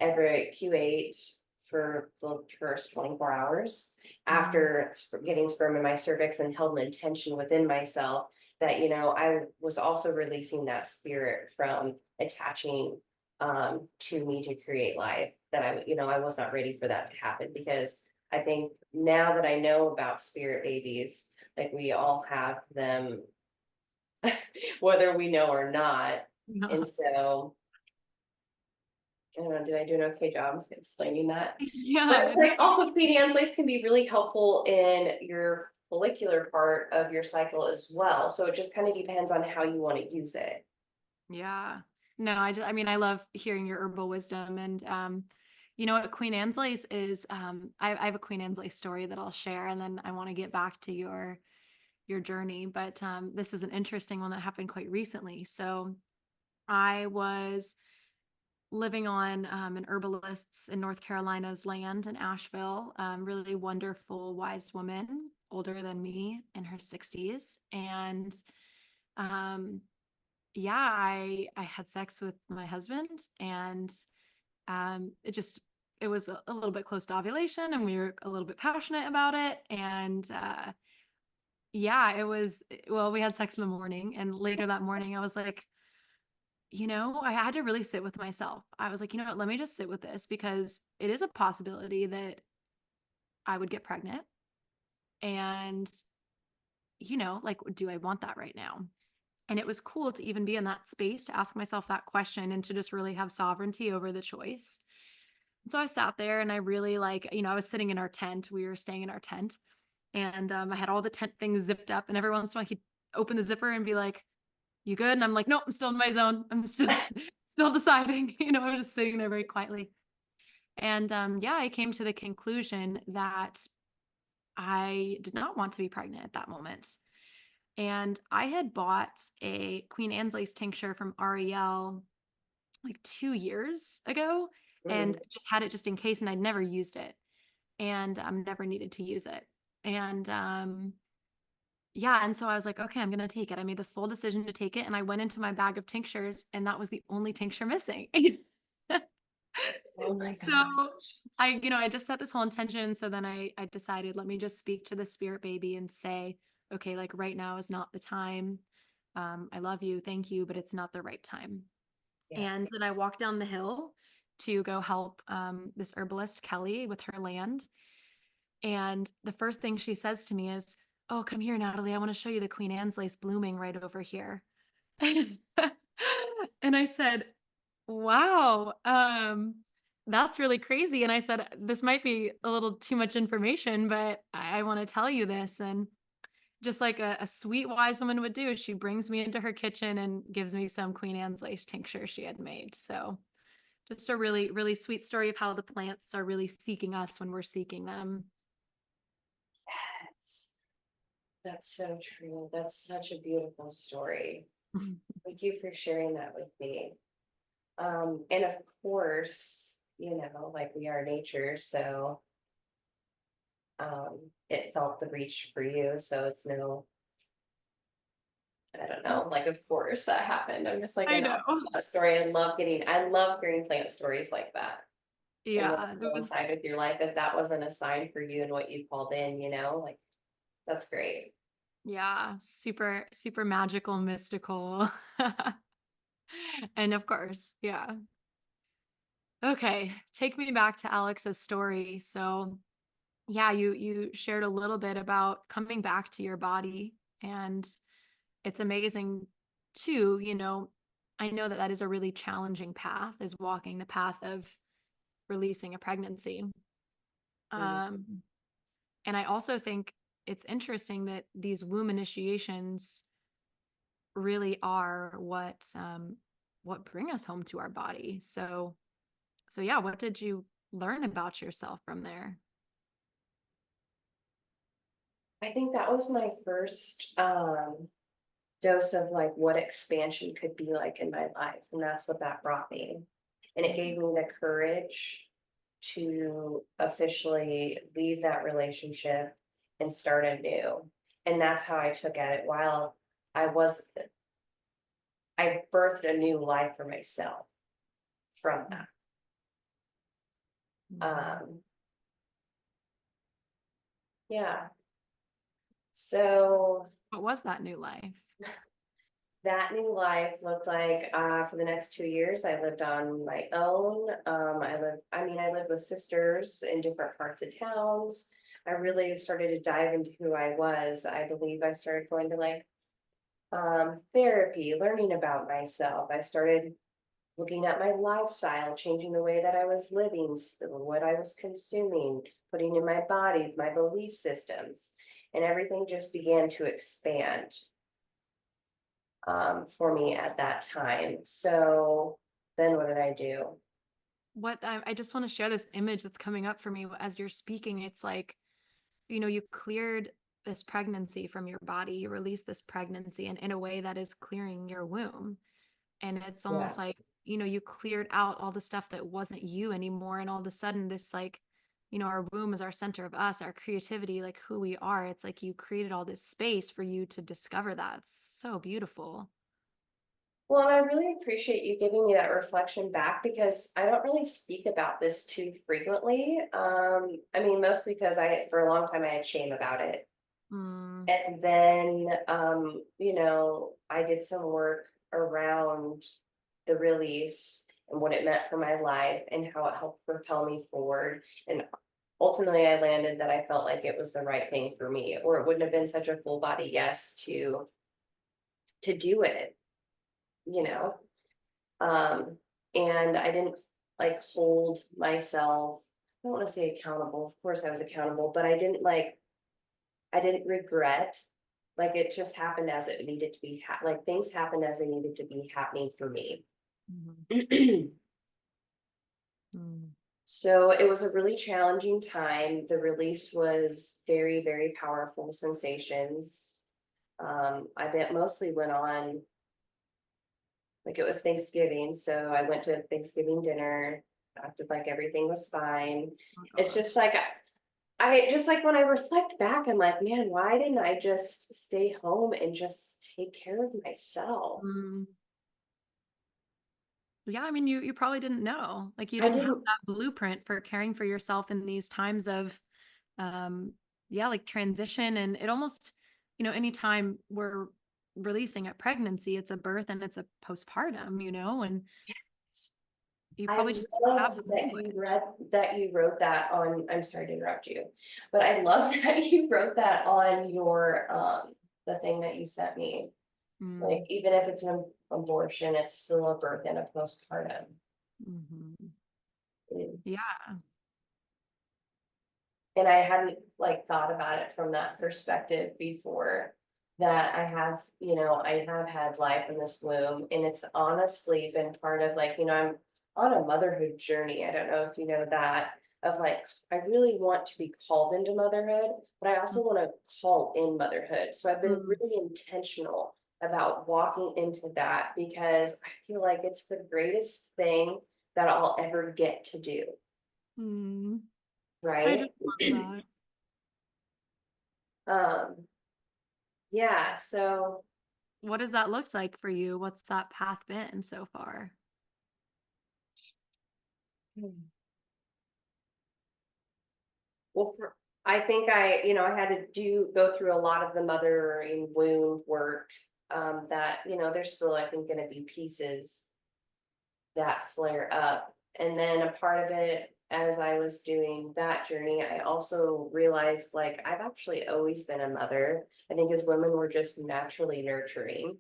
every Q8 for the first 24 hours after getting sperm in my cervix, and held an intention within myself that, I was also releasing that spirit from attaching to me to create life, that I was not ready for that to happen, because I think now that I know about spirit babies, like we all have them, whether we know or not. And so I don't know, did I do an okay job explaining that? But Yeah. it's like also Queen Anne's lace can be really helpful in your follicular part of your cycle as well. So it just kind of depends on how you want to use it. Yeah. No, I mean, I love hearing your herbal wisdom. And you know what Queen Anne's lace is, I have a Queen Anne's lace story that I'll share, and then I want to get back to your journey. But this is an interesting one that happened quite recently. So I was living on an herbalist's in North Carolina's land in Asheville, really wonderful, wise woman, older than me, in her 60s. And um, yeah, I had sex with my husband, and it was a little bit close to ovulation, and we were a little bit passionate about it. And yeah, it was, well, we had sex in the morning, and later that morning I was like, I had to really sit with myself. I was like, you know what, let me just sit with this, because it is a possibility that I would get pregnant. And, like, do I want that right now? And it was cool to even be in that space to ask myself that question and to just really have sovereignty over the choice. And so I sat there, and I really, like, I was sitting in our tent. We were staying in our tent, and I had all the tent things zipped up. And every once in a while, he'd open the zipper and be like, "You good?" And I'm like, "Nope, I'm still in my zone. I'm still deciding." I was just sitting there very quietly. And yeah, I came to the conclusion that I did not want to be pregnant at that moment. And I had bought a Queen Anne's lace tincture from REL like 2 years ago, and Mm. just had it just in case, and I'd never used it, and never needed to use it. And yeah, and so I was like, okay, I'm gonna take it. I made the full decision to take it, and I went into my bag of tinctures, and that was the only tincture missing. Oh my So gosh. I just set this whole intention. So then I decided, let me just speak to the spirit baby and say, okay, like, right now is not the time. I love you, thank you, but it's not the right time. Yeah. And then I walked down the hill to go help this herbalist, Kelly, with her land. And the first thing she says to me is, "Oh, come here, Natalie. I want to show you the Queen Anne's lace blooming right over here." And I said, "Wow, that's really crazy." And I said, "This might be a little too much information, but I want to tell you this." And just like a sweet, wise woman would do, she brings me into her kitchen and gives me some Queen Anne's lace tincture she had made. So just a really, really sweet story of how the plants are really seeking us when we're seeking them. Yes. That's so true. That's such a beautiful story. Thank you for sharing that with me. And of course, like we are nature, so it felt the reach for you. So it's no, I don't know, like of course that happened. I'm just like I in know. awe of that story. I love hearing plant stories like that. And what Yeah, it was, coincide with your life, if that wasn't a sign for you and what you called in, like that's great. yeah, super, super magical, mystical. And of course, yeah. Okay, take me back to Alex's story. So, yeah, you shared a little bit about coming back to your body, and it's amazing too, I know that that is a really challenging path, is walking the path of releasing a pregnancy. Mm. Um, and I also think it's interesting that these womb initiations really are what bring us home to our body. So yeah, what did you learn about yourself from there? I think that was my first dose of like what expansion could be like in my life. And that's what that brought me. And it gave me the courage to officially leave that relationship and start anew. And that's how I took at it. While I was, I birthed a new life for myself from that. Um, yeah. So What was that new life? that new life looked like, for the next 2 years, I lived on my own. I lived with sisters in different parts of towns. I really started to dive into who I was. I believe I started going to like therapy, learning about myself. I started looking at my lifestyle, changing the way that I was living, what I was consuming, putting in my body, my belief systems, and everything just began to expand for me at that time. So then what did I do? I just want to share this image that's coming up for me as you're speaking. It's like, you cleared this pregnancy from your body, you released this pregnancy and in a way that is clearing your womb. And it's Yeah. almost like, you cleared out all the stuff that wasn't you anymore. And all of a sudden, this like, our womb is our center of us, our creativity, like who we are. It's like you created all this space for you to discover that. It's so beautiful. Well, and I really appreciate you giving me that reflection back because I don't really speak about this too frequently. Mostly because for a long time I had shame about it. Mm, And then, I did some work around the release and what it meant for my life and how it helped propel me forward. And ultimately, I landed that I felt like it was the right thing for me, or it wouldn't have been such a full body yes to do it, you know. Um, and I didn't like hold myself. I don't want to say accountable. Of course, I was accountable, but I didn't regret. Like it just happened as it needed to be. Like things happened as they needed to be happening for me. mhm, mm, So it was a really challenging time. The release was very, very powerful sensations. Mostly went on, like it was Thanksgiving. So I went to Thanksgiving dinner, acted like everything was fine. oh It's gosh. just like I just like when I reflect back, I'm like, man, why didn't I just stay home and just take care of myself? Mm. Yeah, I mean, you probably didn't know. Like you I didn't have didn't. that blueprint for caring for yourself in these times of um yeah, like transition. And it almost, anytime we're releasing a pregnancy, it's a birth and it's a postpartum, and you I probably just didn't have loved the language. that you wrote that on, I'm sorry to interrupt you, but I love that you wrote that on your the thing that you sent me. Like Mm, even if it's an abortion, it's still a birth and a postpartum. mhm. Mm. Yeah. And I hadn't like thought about it from that perspective before, that I have had life in this womb, and it's honestly been part of like, I'm on a motherhood journey. I don't know if you know that, of like, I really want to be called into motherhood, but I also want to call in motherhood. So I've been Mm, really intentional about walking into that because I feel like it's the greatest thing that I'll ever get to do, mm. I right? just love that. Um, Yeah, so What does that look like for you? What's that path been so far? well, I think I had to go through a lot of the mothering wound work. That there's still I think going to be pieces that flare up, and then a part of it, as I was doing that journey, I also realized like I've actually always been a mother. I think as women we're just naturally nurturing.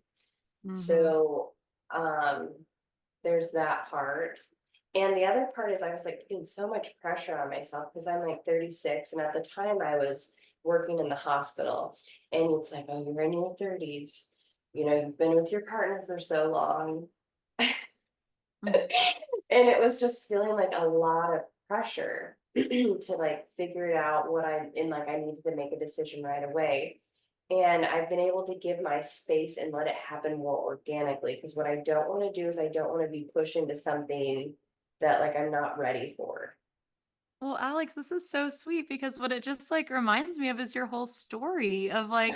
Mm-hmm. So um there's that part. And the other part is I was like putting so much pressure on myself because I'm like 36. And at the time I was working in the hospital. And it's like, oh, you're in your 30s. You've been with your partner for so long. And it was just feeling like a lot of pressure to like figure it out like I needed to make a decision right away. And I've been able to give my space and let it happen more organically. Because what I don't want to do is I don't want to be pushed into something that like I'm not ready for. Well, Alex, this is so sweet because what it just like reminds me of is your whole story of like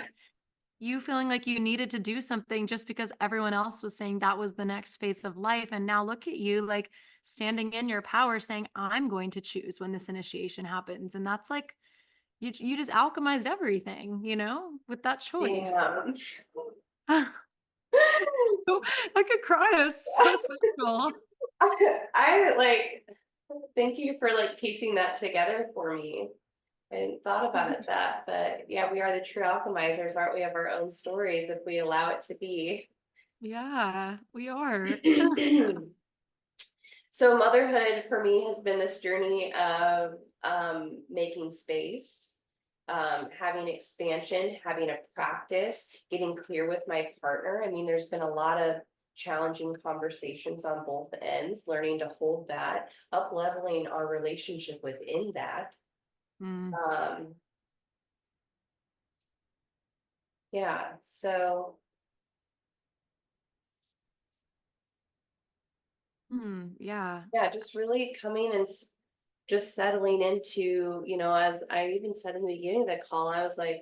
you feeling like you needed to do something just because everyone else was saying that was the next phase of life. And now look at you like standing in your power saying, I'm going to choose when this initiation happens. And that's like you just alchemized everything, with that choice. Yeah. I could cry. It's so special. I like thank you for like piecing that together for me. I hadn't thought about it that, but yeah, we are the true alchemizers, aren't we, of our own stories if we allow it to be. Yeah, we are. So motherhood for me has been this journey of making space, having expansion, having a practice, getting clear with my partner. I mean, there's been a lot of challenging conversations on both ends, learning to hold that, up leveling our relationship within that. Mm, Um, yeah, so yeah. yeah, just really coming and just settling into, as I even said in the beginning of the call, I was like,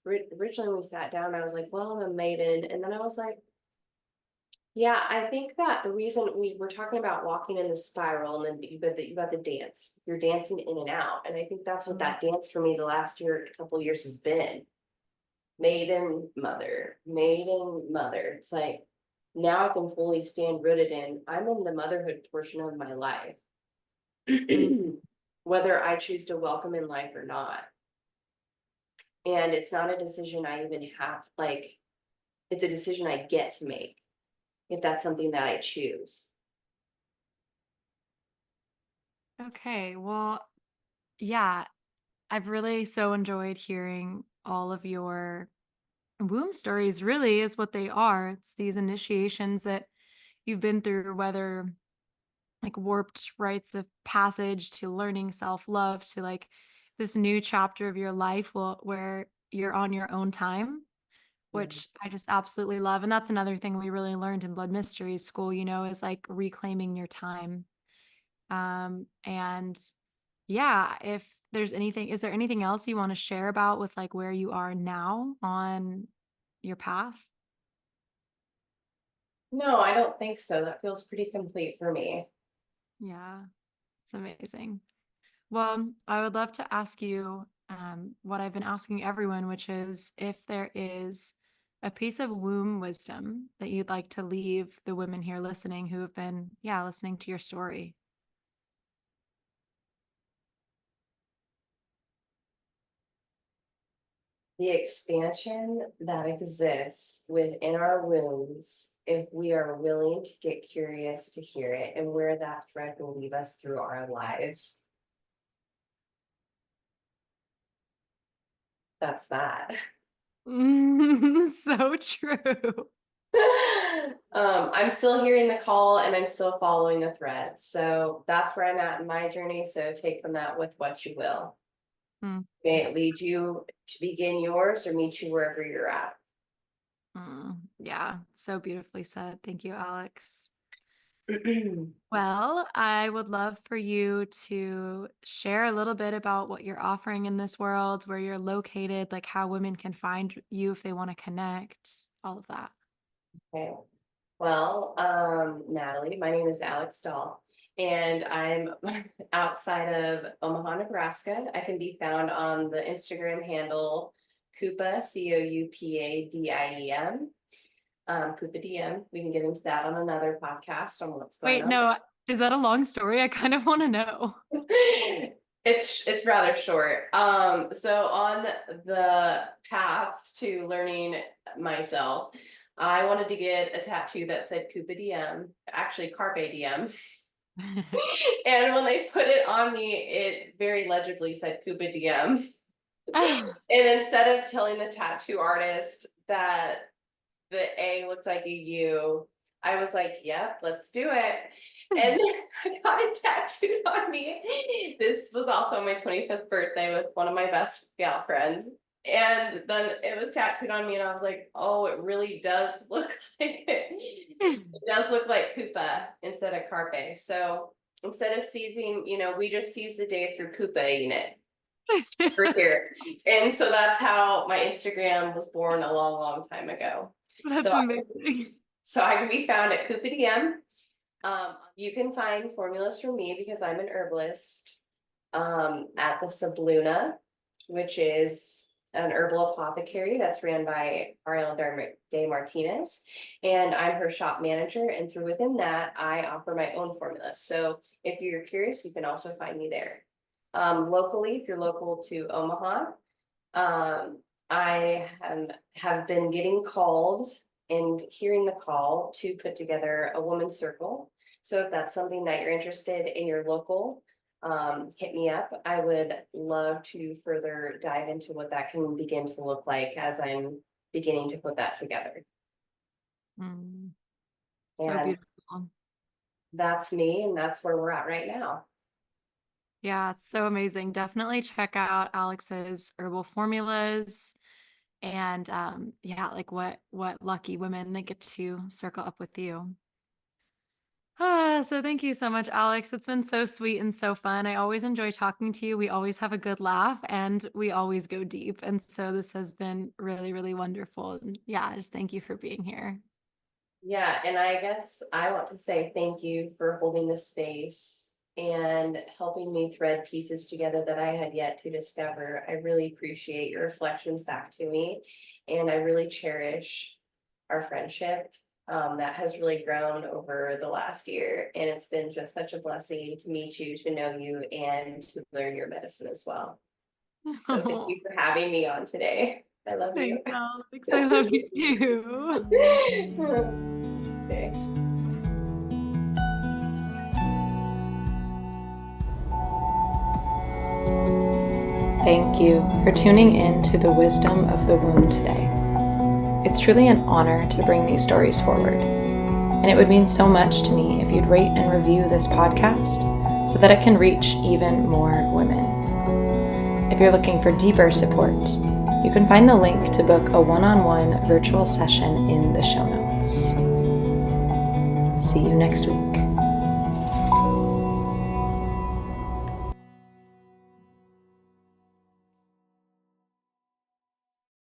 originally when we sat down, I was like, well, I'm a maiden. And then I was like, yeah, I think that the reason we were talking about walking in the spiral, and then you got the dance, you're dancing in and out. And I think that's what Mm, that dance for me the last couple of years has been. Maiden, mother. It's like now I can fully stand rooted in, I'm in the motherhood portion of my life. mm. Whether I choose to welcome in life or not. And it's not a decision I even have, like, it's a decision I get to make if that's something that I choose. Okay. Well, yeah, I've really so enjoyed hearing all of your womb stories, really, is what they are. It's these initiations that you've been through, whether like warped rites of passage to learning self love to like this new chapter of your life where you're on your own time, which I just absolutely love. And that's another thing we really learned in Blood Mysteries School, is like reclaiming your time. And yeah, if there's anything, is there anything else you want to share about with like where you are now on your path? No, I don't think so. That feels pretty complete for me. Yeah, it's amazing. Well, I would love to ask you what I've been asking everyone, which is if there is a piece of womb wisdom that you'd like to leave the women here listening who have been, yeah, listening to your story. The expansion that exists within our wombs, if we are willing to get curious to hear it and where that thread will lead us through our lives. That's that. So true. I'm still hearing the call and I'm still following the thread. So that's where I'm at in my journey. So take from that with what you will. Mm, May it yes. lead you to begin yours or meet you wherever you're at. Yeah, so beautifully said. Thank you, Alex. Well, I would love for you to share a little bit about what you're offering in this world, where you're located, like how women can find you if they want to connect, all of that. Okay. Well, Natalie, my name is Alex Dall, and I'm outside of Omaha, Nebraska. I can be found on the Instagram handle Coupa, COUPADIEM. Coupa DM. We can get into that on another podcast on what's going Wait, on. no, is that a long story? I kind of want to know. It's rather short. So on the path to learning myself, I wanted to get a tattoo that said Coupa DM, actually Carpe Diem. And when they put it on me, it very legibly said Coupa DM. And instead of telling the tattoo artist that the A looked like a U, I was like, yep, let's do it. And I got it tattooed on me. This was also my 25th birthday with one of my best gal friends. And then it was tattooed on me, and I was like, oh, it really does look like it. It does look like Koopa instead of Carpe. So instead of seizing, we just seize the day through Coupa eating it for here. And so that's how my Instagram was born a long, long time ago. That's amazing. So I can be found at Coupa DM. You can find formulas from me because I'm an herbalist at the Sabluna, which is an herbal apothecary that's ran by Ariel de Martinez, and I'm her shop manager. And through within that, I offer my own formula. So if you're curious, you can also find me there. Locally, if you're local to Omaha, I have been getting called and hearing the call to put together a women's circle. So if that's something that you're interested in your local, hit me up. I would love to further dive into what that can begin to look like as I'm beginning to put that together. So And beautiful. that's me, and that's where we're at right now. Yeah, it's so amazing. Definitely check out Alex's herbal formulas. And yeah, like what lucky women that get to circle up with you. So thank you so much, Alex. It's been so sweet and so fun. I always enjoy talking to you. We always have a good laugh and we always go deep. And so this has been really, really wonderful. And yeah, just thank you for being here. Yeah, and I guess I want to say thank you for holding this space and helping me thread pieces together that I had yet to discover. I really appreciate your reflections back to me, and I really cherish our friendship. That has really grown over the last year, and it's been just such a blessing to meet you, to know you, and to learn your medicine as well. So thank you for having me on today. I love you. Thanks, Alex. I love you too. Thanks. Thank you for tuning in to the wisdom of the womb today. It's truly an honor to bring these stories forward, and it would mean so much to me if you'd rate and review this podcast so that it can reach even more women. If you're looking for deeper support, you can find the link to book a one-on-one virtual session in the show notes. See you next week.